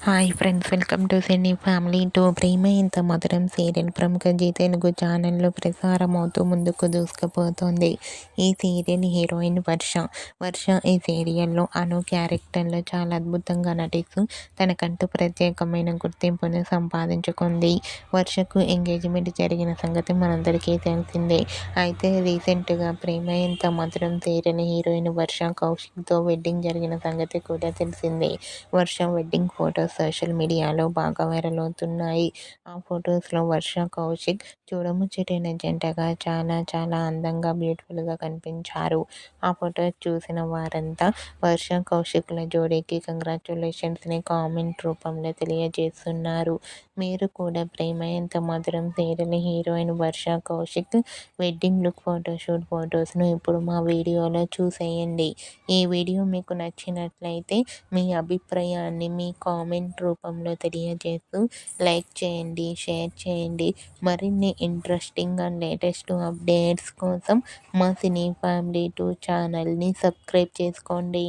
Hi friends, welcome to cine family two. Prema Intha Madhuram serial ప్రముఖ G Telugu ఛానల్లో ప్రసారం అవుతూ ముందుకు దూసుకుపోతోంది. ఈ సీరియల్ హీరోయిన్ వర్ష. ఈ సీరియల్లో అను క్యారెక్టర్లో చాలా అద్భుతంగా నటిస్తూ తనకంటూ ప్రత్యేకమైన గుర్తింపును సంపాదించుకుంది. వర్షకు ఎంగేజ్మెంట్ జరిగిన సంగతి మనందరికీ తెలిసిందే. అయితే రీసెంట్గా ప్రేమ ఇంత మధురం సీరియల్ హీరోయిన్ వర్ష కౌశిక్తో వెడ్డింగ్ జరిగిన సంగతి కూడా తెలిసిందే. వర్ష వెడ్డింగ్ ఫొటోస్ సోషల్ మీడియాలో బాగా వైరల్ అవుతున్నాయి. ఆ ఫొటోస్లో వర్ష కౌశిక్ చూడముచ్చటైన జంటగా చాలా చాలా అందంగా బ్యూటిఫుల్గా కనిపించారు. ఆ ఫొటోస్ చూసిన వారంతా వర్ష కౌశిక్ల జోడీకి కంగ్రాచ్యులేషన్స్ని కామెంట్ రూపంలో తెలియజేస్తున్నారు. మీరు కూడా ప్రేమ ఎంత మధురం సీరియల్ హీరోయిన్ వర్ష కౌశిక్ వెడ్డింగ్ లుక్ ఫోటోషూట్ ఫొటోస్ను ఇప్పుడు మా వీడియోలో చూసేయండి. ఈ వీడియో మీకు నచ్చినట్లయితే మీ అభిప్రాయాన్ని మీ కామెంట్ రూపంలో తెలియజేస్తూ లైక్ చేయండి, షేర్ చేయండి. మరిన్ని ఇంట్రెస్టింగ్ అండ్ లేటెస్ట్ అప్డేట్స్ కోసం మా సినీ ఫ్యామిలీ 2 ఛానల్ని సబ్స్క్రైబ్ చేసుకోండి.